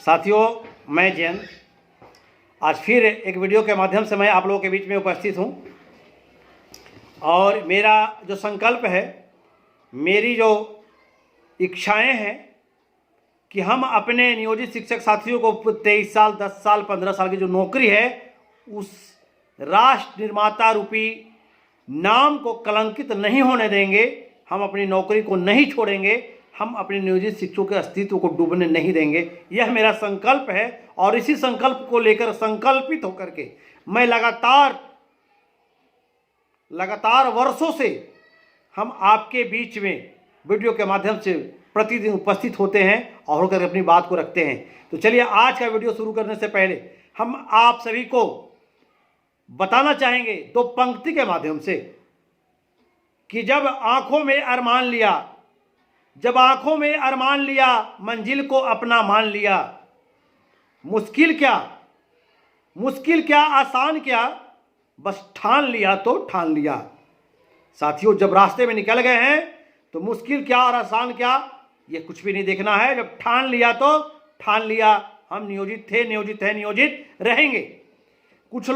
साथियों, मैं जैन आज फिर एक वीडियो के माध्यम से मैं आप लोगों के बीच में उपस्थित हूं और मेरा जो संकल्प है, मेरी जो इच्छाएं हैं कि हम अपने नियोजित शिक्षक साथियों को 23 साल, 10 साल, 15 साल की जो नौकरी है उस राष्ट्र निर्माता रूपी नाम को कलंकित नहीं होने देंगे। हम अपनी नौकरी को नहीं छोड़ेंगे, हम अपने नियोजित शिक्षकों के अस्तित्व को डूबने नहीं देंगे। यह मेरा संकल्प है और इसी संकल्प को लेकर संकल्पित होकर के मैं लगातार वर्षों से हम आपके बीच में वीडियो के माध्यम से प्रतिदिन उपस्थित होते हैं और होकर अपनी बात को रखते हैं। तो चलिए, आज का वीडियो शुरू करने से पहले हम आप सभी को बताना चाहेंगे दो पंक्ति के माध्यम से कि जब आंखों में अरमान लिया, मंजिल को अपना मान लिया, मुश्किल क्या आसान क्या, बस ठान लिया तो ठान लिया। साथियों, जब रास्ते में निकल गए हैं तो मुश्किल क्या और आसान क्या ये कुछ भी नहीं देखना है। जब ठान लिया तो ठान लिया। हम नियोजित थे, नियोजित है, नियोजित रहेंगे। कुछ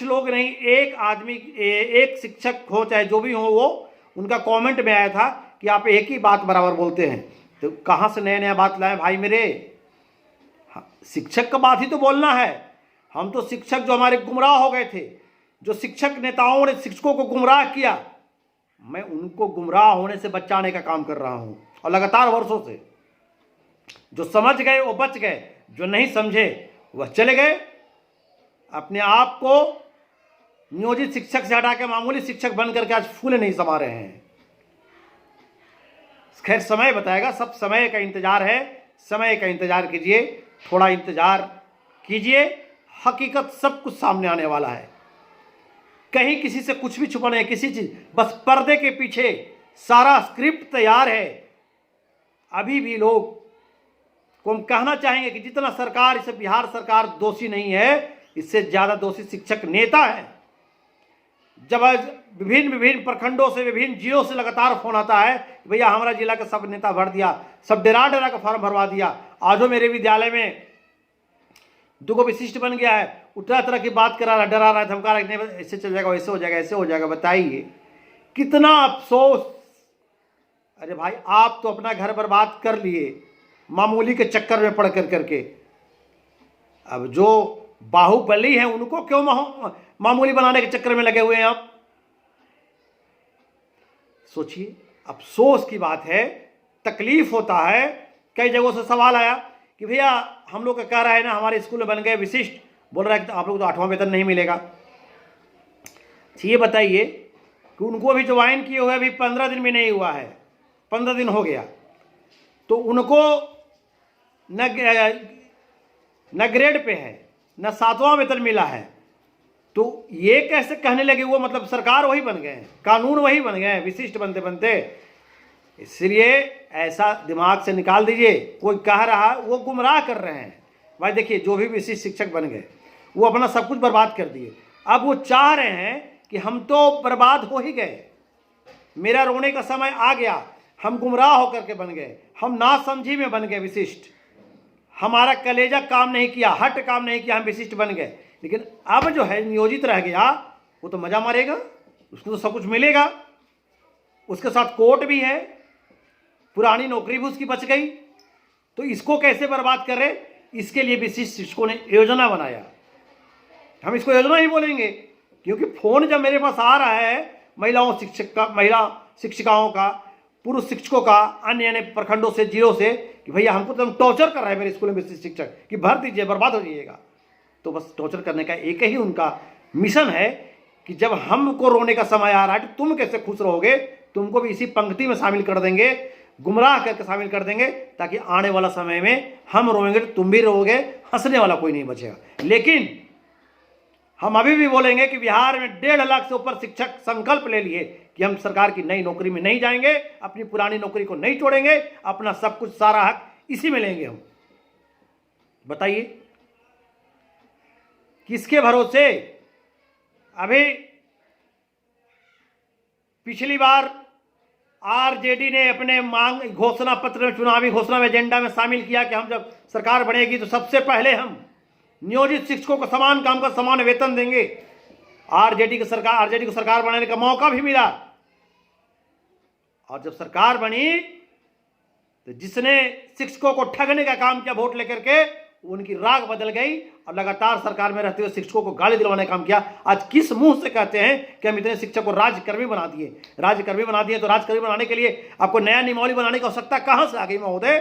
लोग नहीं, एक आदमी, एक शिक्षक हो चाहे जो भी हो, वो उनका कमेंट में आया था कि आप एक ही बात बराबर बोलते हैं। तो कहाँ से नया नया बात लाए भाई मेरे? शिक्षक का बात ही तो बोलना है। हम तो शिक्षक जो हमारे गुमराह हो गए थे, जो शिक्षक नेताओं ने शिक्षकों को गुमराह किया, मैं उनको गुमराह होने से बचाने का काम कर रहा हूं और लगातार वर्षों से। जो समझ गए वो बच गए, जो नहीं समझे वह चले गए। अपने आप को नियोजित शिक्षक से हटा के मामूली शिक्षक बन करके आज फूले नहीं समा रहे हैं। खैर, समय बताएगा, सब समय का इंतजार है। समय का इंतजार कीजिए, थोड़ा इंतजार कीजिए। हकीकत सब कुछ सामने आने वाला है। कहीं किसी से कुछ भी छुपा नहीं, किसी चीज, बस पर्दे के पीछे सारा स्क्रिप्ट तैयार है। अभी भी लोग को हम कहना चाहेंगे कि जितना सरकार, इसे बिहार सरकार दोषी नहीं है, इससे ज्यादा दोषी शिक्षक नेता है। जब विभिन्न प्रखंडों से, विभिन्न जिलों से लगातार फोन आता है कि भैया हमारा जिला का सब नेता भर दिया, सब डरा का फॉर्म भरवा दिया, आज मेरे विद्यालय में दुगो विशिष्ट बन गया है, उतना तरह की बात करा रहा, डरा रहा है, धमका रहा है, ऐसे चल जाएगा, वैसे हो जाएगा, ऐसे हो जाएगा। बताइए कितना अफसोस। अरे भाई, आप तो अपना घर बर्बाद कर लिए मामूली के चक्कर में पड़ करके। अब जो बाहुबली हैं उनको क्यों मामूली बनाने के चक्कर में लगे हुए हैं आप? सोचिए, अफसोस की बात है, तकलीफ होता है। कई जगहों से सवाल आया कि भैया हम लोग का कह रहा है ना, हमारे स्कूल में बन गए विशिष्ट, बोल रहा है कि आप लोग तो 8वां वेतन नहीं मिलेगा। ये बताइए कि उनको अभी ज्वाइन किए हुए अभी 15 दिन भी नहीं हुआ है, 15 दिन हो गया, तो उनको न ग्रेड पे है, न 7वां वेतन मिला है। तो ये कैसे कहने लगे वो? मतलब सरकार वही बन गए, कानून वही बन गए विशिष्ट बनते बनते। इसलिए ऐसा दिमाग से निकाल दीजिए। कोई कह रहा, वो गुमराह कर रहे हैं भाई। देखिए, जो भी विशिष्ट शिक्षक बन गए वो अपना सब कुछ बर्बाद कर दिए। अब वो चाह रहे हैं कि हम तो बर्बाद हो ही गए, मेरा रोने का समय आ गया, हम गुमराह होकर के बन गए, हम नासमझी में बन गए विशिष्ट, हमारा कलेजा काम नहीं किया, हट काम नहीं किया, हम विशिष्ट बन गए। लेकिन अब जो है नियोजित रह गया, वो तो मजा मारेगा, उसको तो सब कुछ मिलेगा, उसके साथ कोर्ट भी है, पुरानी नौकरी भी उसकी बच गई। तो इसको कैसे बर्बाद कर रहे? इसके लिए विशिष्ट शिक्षकों ने योजना बनाया। हम इसको योजना ही बोलेंगे, क्योंकि फोन जब मेरे पास आ रहा है महिला शिक्षिकाओं का, पुरुष शिक्षकों का, अन्य प्रखंडों से, जिलों से, कि भैया हमको तो टॉर्चर कर रहा है मेरे स्कूल में विशिष्ट शिक्षक, कि भर दीजिए, बर्बाद हो जाइएगा। तो बस टॉर्चर करने का एक ही उनका मिशन है कि जब हमको रोने का समय आ रहा है तो तुम कैसे खुश रहोगे, तुमको भी इसी पंक्ति में शामिल कर देंगे, गुमराह करके शामिल कर देंगे, ताकि आने वाला समय में हम रोएंगे तो तुम भी रोओगे, हंसने वाला कोई नहीं बचेगा। लेकिन हम अभी भी बोलेंगे कि बिहार में 1.5 लाख से ऊपर शिक्षक संकल्प ले लिए कि हम सरकार की नई नौकरी में नहीं जाएंगे, अपनी पुरानी नौकरी को नहीं छोड़ेंगे, अपना सब कुछ, सारा हक इसी में लेंगे हम। बताइए किसके भरोसे? अभी पिछली बार आरजेडी ने अपने मांग घोषणा पत्र में, चुनावी घोषणा में, एजेंडा में शामिल किया कि हम जब सरकार बनेगी तो सबसे पहले हम नियोजित शिक्षकों को समान काम का समान वेतन देंगे। आरजेडी को सरकार बनाने का मौका भी मिला, और जब सरकार बनी तो जिसने शिक्षकों को ठगने का काम किया वोट लेकर के, उनकी राग बदल गई और लगातार सरकार में रहते हुए शिक्षकों को गाली दिलवाने का काम किया। आज किस मुंह से कहते हैं कि हम इतने शिक्षक को राज्यकर्मी बना दिए? तो राज्यकर्मी बनाने के लिए आपको नया नियमावली बनाने की आवश्यकता कहां से आ गई महोदय?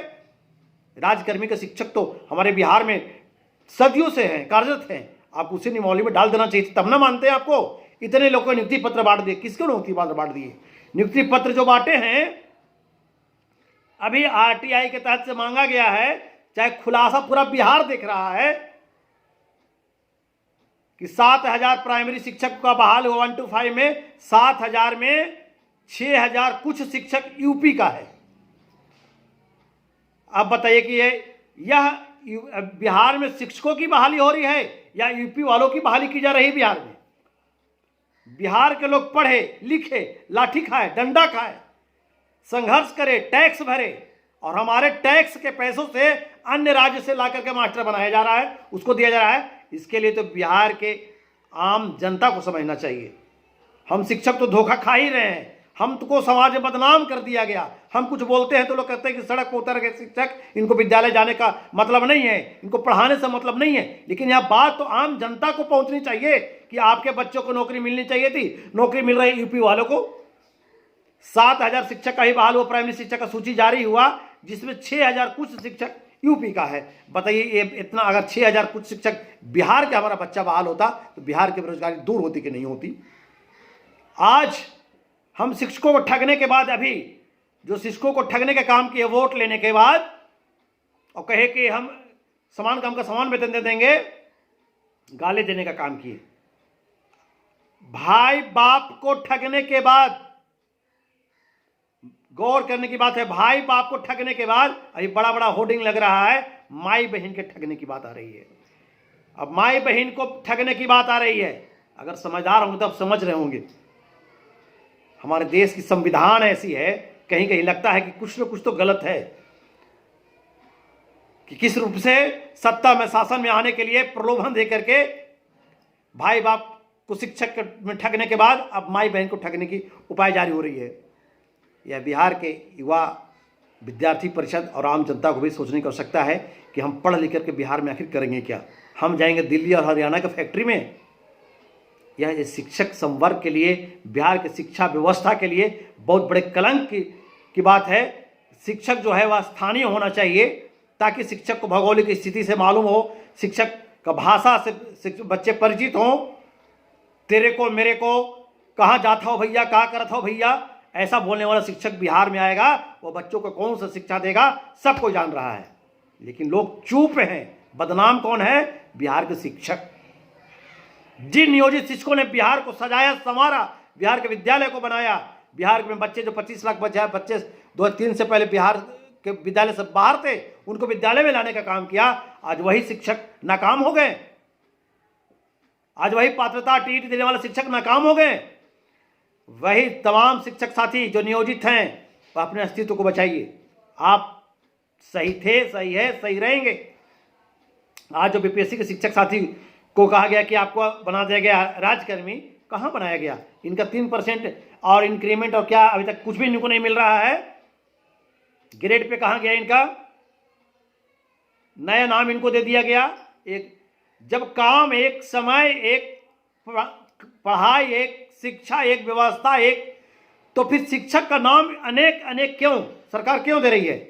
राज्यकर्मी के शिक्षक तो हमारे बिहार में सदियों से हैं, कार्यरत हैं। आप उसी नियमावली में डाल देना चाहिए, तब ना मानते हैं आपको। इतने लोग को नियुक्ति पत्र बांट दिए, किसको नियुक्ति पत्र बांट दिए? नियुक्ति पत्र जो बांटे हैं अभी आरटीआई के तहत से मांगा गया है, चाहे खुलासा पूरा बिहार देख रहा है कि 7,000 प्राइमरी शिक्षक का बहाल हुआ 1 to 5 में, 7,000 में 6,000 कुछ शिक्षक यूपी का है। अब बताइए कि यह बिहार में शिक्षकों की बहाली हो रही है या यूपी वालों की बहाली की जा रही है? बिहार में बिहार के लोग पढ़े लिखे, लाठी खाए, डंडा खाए, संघर्ष करे, टैक्स भरे, और हमारे टैक्स के पैसों से अन्य राज्य से लाकर के मास्टर बनाया जा रहा है, उसको दिया जा रहा है। इसके लिए तो बिहार के आम जनता को समझना चाहिए। हम शिक्षक तो धोखा खा ही रहे हैं, हम तो समाज में बदनाम कर दिया गया। हम कुछ बोलते हैं तो लोग कहते हैं कि सड़क पर उतर गए शिक्षक, इनको विद्यालय जाने का मतलब नहीं है, इनको पढ़ाने से मतलब नहीं है। लेकिन यह बात तो आम जनता को पहुंचनी चाहिए कि आपके बच्चों को नौकरी मिलनी चाहिए थी, नौकरी मिल रही यूपी वालों को। 7,000 शिक्षक का ही बहाल हुआ, प्राइमरी शिक्षक का सूची जारी हुआ, जिसमें 6,000 कुछ शिक्षक यूपी का है। बताइए ये इतना, अगर 6,000 कुछ शिक्षक बिहार का हमारा बच्चा बहाल होता तो बिहार की बेरोजगारी दूर होती कि नहीं होती? आज हम शिक्षकों को ठगने के बाद, अभी जो शिक्षकों को ठगने का काम किए वोट लेने के बाद, और कहे कि हम समान काम का समान वेतन दे देंगे, गाली देने का काम किए। भाई बाप को ठगने के बाद, गौर करने की बात है, भाई बाप को ठगने के बाद अभी बड़ा बड़ा होर्डिंग लग रहा है, माई बहन के ठगने की बात आ रही है। अब माई बहन को ठगने की बात आ रही है, अगर समझदार होंगे तब समझ रहे होंगे। हमारे देश की संविधान ऐसी है, कहीं कहीं लगता है कि कुछ न कुछ तो गलत है, कि किस रूप से सत्ता में, शासन में आने के लिए प्रलोभन दे करके भाई बाप को शिक्षक में ठगने के बाद अब माई बहन को ठगने की उपाय जारी हो रही है। यह बिहार के युवा विद्यार्थी परिषद और आम जनता को भी सोचने की आवश्यकता है कि हम पढ़ लिख करके बिहार में आखिर करेंगे क्या? हम जाएंगे दिल्ली और हरियाणा के फैक्ट्री में? यह शिक्षक संवर्ग के लिए, बिहार की शिक्षा व्यवस्था के लिए बहुत बड़े कलंक की बात है। शिक्षक जो है वह स्थानीय होना चाहिए, ताकि शिक्षक को भौगोलिक स्थिति से मालूम हो, शिक्षक का भाषा से बच्चे परिचित हों। तेरे को मेरे को, कहाँ जाता हो भैया, कहाँ करता हो भैया, ऐसा बोलने वाला शिक्षक बिहार में आएगा, वो बच्चों को कौन सा शिक्षा देगा सबको जान रहा है। लेकिन लोग चुप हैं। बदनाम कौन है? बिहार के शिक्षक। जिन नियोजित शिक्षकों ने बिहार को सजाया संवारा, बिहार के विद्यालय को बनाया, बिहार में बच्चे जो 25 लाख बच्चे 2-3 से पहले बिहार के विद्यालय से बाहर थे, उनको विद्यालय में लाने का काम किया, आज वही शिक्षक नाकाम हो गए। आज वही पात्रता टीटी देने वाले शिक्षक नाकाम हो गए। वही तमाम शिक्षक साथी जो नियोजित हैं, वह अपने अस्तित्व को बचाइए। आप सही थे, सही है, सही रहेंगे। आज जो बीपीएससी के शिक्षक साथी को कहा गया कि आपको बना दिया गया राज्यकर्मी, कहाँ बनाया गया? इनका 3% और इंक्रीमेंट और क्या अभी तक कुछ भी इनको नहीं मिल रहा है। ग्रेड पे कहाँ गया इनका? नया नाम इनको दे दिया गया। एक जब काम, एक समय, एक पढ़ाई, एक शिक्षा, एक व्यवस्था, एक, तो फिर शिक्षक का नाम अनेक अनेक क्यों सरकार क्यों दे रही है?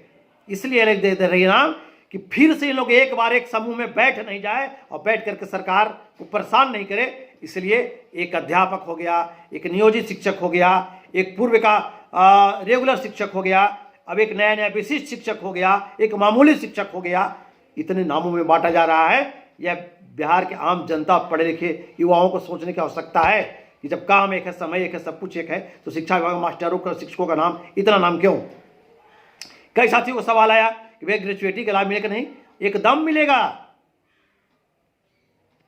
इसलिए अलग दे रही है नाम कि फिर से इन लोग एक बार एक समूह में बैठ नहीं जाए और बैठ करके सरकार को परेशान नहीं करे। इसलिए एक अध्यापक हो गया, एक नियोजित शिक्षक हो गया, एक पूर्व का रेगुलर शिक्षक हो गया, अब एक नया नया विशिष्ट शिक्षक हो गया, एक मामूली शिक्षक हो गया। इतने नामों में बांटा जा रहा है। यह बिहार के आम जनता, पढ़े लिखे युवाओं को सोचने की आवश्यकता है कि जब काम एक है, समय एक है, सब कुछ एक है, तो शिक्षा विभाग मास्टरों का, शिक्षकों का नाम इतना नाम क्यों? कई साथियों को सवाल आया कि भाई ग्रेजुएटी का लाभ मिलेगा? नहीं, एकदम मिलेगा।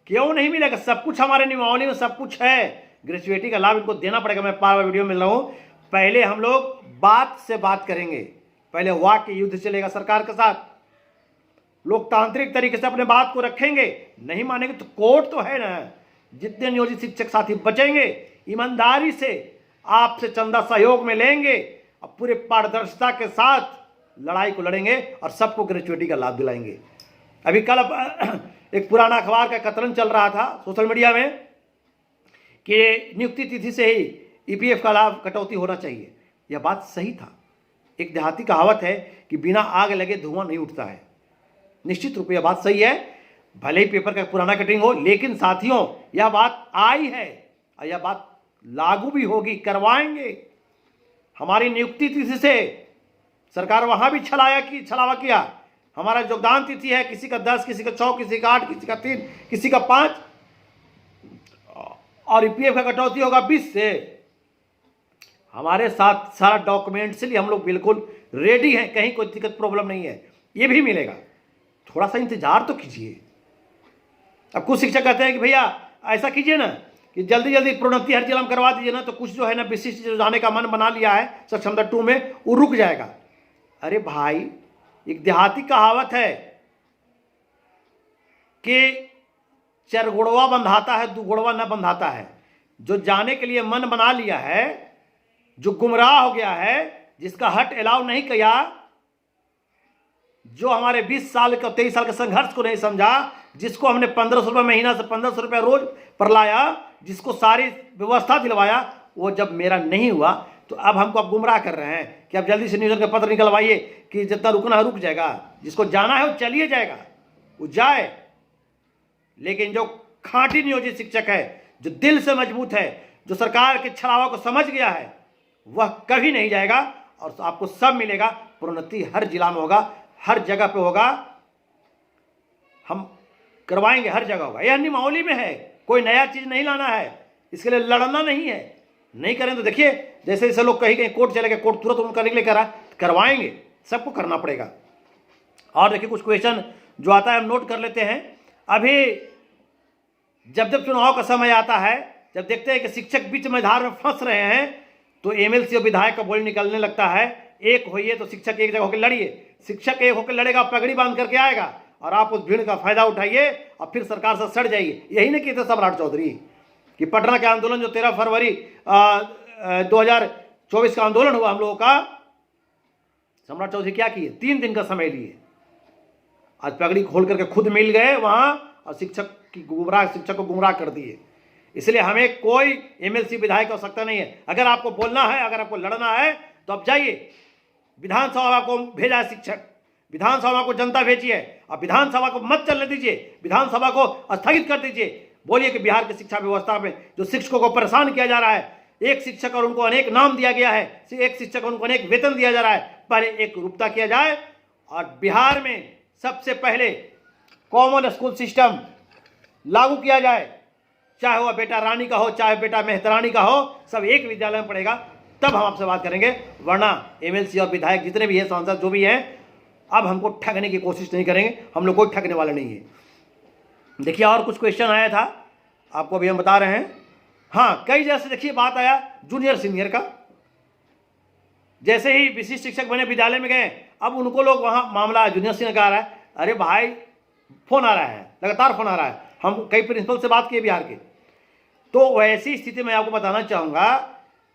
क्यों नहीं मिलेगा? सब कुछ हमारे नियमावली में सब कुछ है। ग्रेजुएटी का लाभ इनको देना पड़ेगा। मैं बार बार वीडियो में मिल रहा हूं। पहले हम लोग बात से बात करेंगे, पहले वाक्य युद्ध चलेगा सरकार के साथ, लोकतांत्रिक तरीके से अपने बात को रखेंगे, नहीं मानेंगे तो कोर्ट तो है ना। जितने नियोजित शिक्षक साथी बचेंगे ईमानदारी से आपसे चंदा सहयोग में लेंगे और पूरे पारदर्शिता के साथ लड़ाई को लड़ेंगे और सबको ग्रेजुएटी का लाभ दिलाएंगे। अभी कल एक पुराना अखबार का कतरन चल रहा था सोशल मीडिया में कि नियुक्ति तिथि से ही ईपीएफ का लाभ कटौती होना चाहिए। यह बात सही था। एक देहाती कहावत है कि बिना आग लगे धुआं नहीं उठता है। निश्चित रूप से यह बात सही है, भले ही पेपर का पुराना कटिंग हो, लेकिन साथियों यह बात आई है और यह बात लागू भी होगी, करवाएंगे। हमारी नियुक्ति तिथि से सरकार वहां भी छलावा किया। हमारा योगदान तिथि है, किसी का 10, किसी का 6, किसी का 8, किसी का 3, किसी का 5, और ईपीएफ का कटौती होगा 20 से। हमारे साथ सारा डॉक्यूमेंट से लिए हम लोग बिल्कुल रेडी हैं, कहीं कोई दिक्कत प्रॉब्लम नहीं है, ये भी मिलेगा। थोड़ा सा इंतजार तो कीजिए। अब कुछ शिक्षक कहते हैं कि भैया ऐसा कीजिए ना कि जल्दी जल्दी प्रोन्नति हर जिला में करवा दीजिए ना, तो कुछ जो है ना विशिष्ट जो जाने का मन बना लिया है सक्षमता 2 में, वो रुक जाएगा। अरे भाई, एक देहाती कहावत है कि चरगुड़वा बंधाता है, दुगुड़वा न बंधाता है। जो जाने के लिए मन बना लिया है, जो गुमराह हो गया है, जिसका हट अलाउ नहीं किया, जो हमारे 20 साल का 23 साल के संघर्ष को नहीं समझा, जिसको हमने 1500 रुपये महीना से 1500 रुपये रोज पर लाया, जिसको सारी व्यवस्था दिलवाया, वो जब मेरा नहीं हुआ तो अब हमको आप गुमराह कर रहे हैं कि अब जल्दी से नियोजन का पत्र निकलवाइए कि जितना रुकना है रुक जाएगा, जिसको जाना है वो चलिए जाएगा, वो जाए। लेकिन जो खांटी नियोजित शिक्षक है, जो दिल से मजबूत है, जो सरकार के छलावा को समझ गया है, वह कभी नहीं जाएगा और आपको सब मिलेगा। प्रोन्नति हर जिला में होगा, हर जगह पे होगा, हम करवाएंगे, हर जगह होगा। यह नियमावली में है, कोई नया चीज नहीं लाना है, इसके लिए लड़ना नहीं है। नहीं करें तो देखिए, जैसे जैसे लोग कहीं कहीं कोर्ट चले गए, कोर्ट तुरंत उनको करने के लिए करा, करवाएंगे, सबको करना पड़ेगा। और देखिए कुछ क्वेश्चन जो आता है हम नोट कर लेते हैं। अभी जब जब चुनाव का समय आता है, जब देखते हैं कि शिक्षक बीच में धार में फंस रहे हैं, तो एमएलसी और विधायक का बोल निकलने लगता है, एक होइए तो शिक्षक एक जगह होकर लड़िए। शिक्षक एक होकर लड़ेगा, पगड़ी बांध करके आएगा और आप उस भीड़ का फायदा उठाइए और फिर सरकार से सड़ जाइए। यही नहीं कहते सम्राट चौधरी कि पटना के आंदोलन जो 13 फरवरी 2024 का आंदोलन हुआ हम लोगों का, सम्राट चौधरी क्या किए? 3 दिन का समय लिए, आज पगड़ी खोल करके खुद मिल गए वहां और शिक्षक को गुमराह कर दिए। इसलिए हमें कोई एमएलसी विधायक की आवश्यकता नहीं है। अगर आपको बोलना है, अगर आपको लड़ना है तो आप जाइए, विधानसभा को भेजा है शिक्षक, विधानसभा को जनता भेजी है, अब विधानसभा को मत चलने दीजिए, विधानसभा को स्थगित कर दीजिए। बोलिए कि बिहार की शिक्षा व्यवस्था में जो शिक्षकों को परेशान किया जा रहा है, एक शिक्षक और उनको अनेक नाम दिया गया है, एक शिक्षक और उनको अनेक वेतन दिया जा रहा है, पहले एक रूपता किया जाए और बिहार में सबसे पहले कॉमन स्कूल सिस्टम लागू किया जाए। चाहे वह बेटा रानी का हो, चाहे बेटा मेहतरानी का हो, सब एक विद्यालय में पढ़ेगा, तब हम आपसे बात करेंगे। वरना एमएलसी और विधायक जितने भी हैं, सांसद जो भी हैं, अब हमको ठगने की कोशिश नहीं करेंगे। हम लोग कोई ठगने वाले नहीं है। देखिए और कुछ क्वेश्चन आया था, आपको अभी हम बता रहे हैं। हाँ, कई जैसे देखिए बात आया जूनियर सीनियर का, जैसे ही विशिष्ट शिक्षक बने विद्यालय में गए, अब उनको लोग वहाँ मामला जूनियर सीनियर का आ रहा है। अरे भाई, फोन आ रहा है, लगातार फोन आ रहा है। हम कई प्रिंसिपल से बात किए बिहार के, तो वैसी स्थिति में आपको बताना चाहूँगा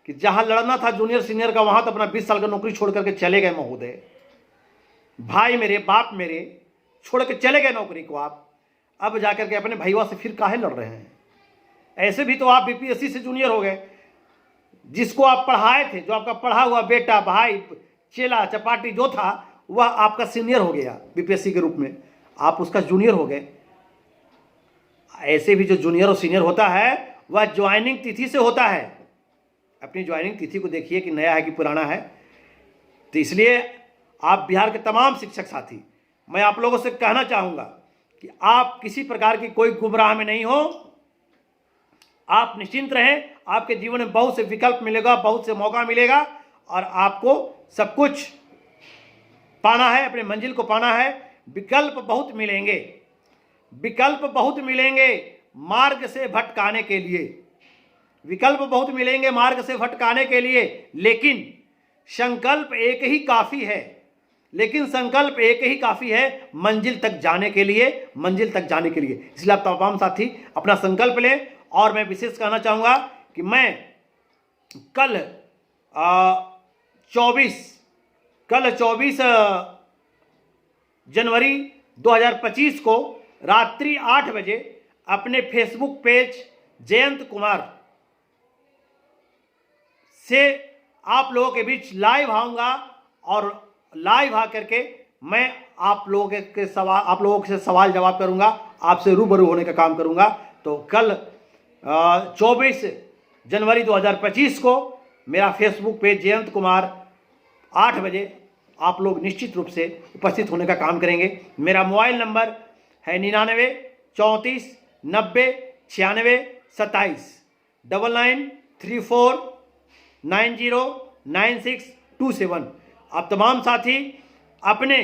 कि जहाँ लड़ना था जूनियर सीनियर का, वहाँ तो अपना 20 साल का नौकरी छोड़ करके चले गए महोदय। भाई मेरे, बाप मेरे, छोड़ के चले गए नौकरी को। आप अब जाकर के अपने भैया से फिर काहे लड़ रहे हैं? ऐसे भी तो आप बीपीएससी से जूनियर हो गए। जिसको आप पढ़ाए थे, जो आपका पढ़ा हुआ बेटा, भाई, चेला चपाटी जो था, वह आपका सीनियर हो गया बीपीएससी के रूप में, आप उसका जूनियर हो गए। ऐसे भी जो जूनियर और सीनियर होता है वह ज्वाइनिंग तिथि से होता है। अपनी ज्वाइनिंग तिथि को देखिए कि नया है कि पुराना है। तो इसलिए आप बिहार के तमाम शिक्षक साथी, मैं आप लोगों से कहना चाहूँगा कि आप किसी प्रकार की कोई गुमराह में नहीं हो। आप निश्चिंत रहें, आपके जीवन में बहुत से विकल्प मिलेगा, बहुत से मौका मिलेगा और आपको सब कुछ पाना है, अपने मंजिल को पाना है। विकल्प बहुत मिलेंगे, विकल्प बहुत मिलेंगे मार्ग से भटकाने के लिए, विकल्प बहुत मिलेंगे मार्ग से भटकाने के लिए। लेकिन संकल्प एक ही काफ़ी है, लेकिन संकल्प एक ही काफ़ी है मंजिल तक जाने के लिए, मंजिल तक जाने के लिए। इसलिए आप तमाम साथी अपना संकल्प लें। और मैं विशेष कहना चाहूँगा कि मैं कल 24 जनवरी 2025 को रात्रि 8 बजे अपने फेसबुक पेज जयंत कुमार से आप लोगों के बीच लाइव आऊँगा और लाइव आ करके मैं आप लोगों से सवाल जवाब करूँगा, आपसे रूबरू होने का काम करूँगा। तो कल 24 जनवरी 2025 को मेरा फेसबुक पेज जयंत कुमार 8 बजे आप लोग निश्चित रूप से उपस्थित होने का काम करेंगे। मेरा मोबाइल नंबर है 99 34 90 96 27 9934 909627। आप तमाम साथी अपने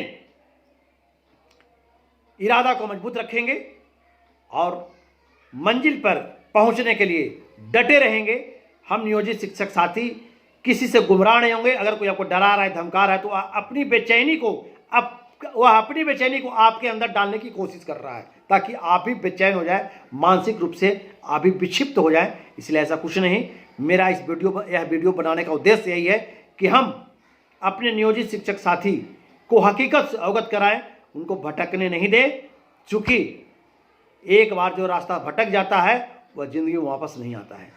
इरादा को मजबूत रखेंगे और मंजिल पर पहुंचने के लिए डटे रहेंगे। हम नियोजित शिक्षक साथी किसी से गुमराह नहीं होंगे। अगर कोई आपको डरा रहा है, धमका रहा है, तो अपनी बेचैनी को आपके अंदर डालने की कोशिश कर रहा है ताकि आप भी बेचैन हो जाए, मानसिक रूप से आप भी विक्षिप्त हो जाए। इसलिए ऐसा कुछ नहीं। मेरा यह वीडियो बनाने का उद्देश्य यही है कि हम अपने नियोजित शिक्षक साथी को हकीकत से अवगत कराएं, उनको भटकने नहीं दें। चूँकि एक बार जो रास्ता भटक जाता है वह जिंदगी में वापस नहीं आता है।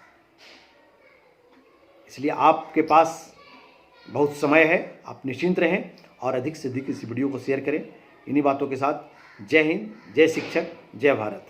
इसलिए आपके पास बहुत समय है, आप निश्चिंत रहें और अधिक से अधिक इस वीडियो को शेयर करें। इन्हीं बातों के साथ जय हिंद, जय शिक्षक, जय भारत।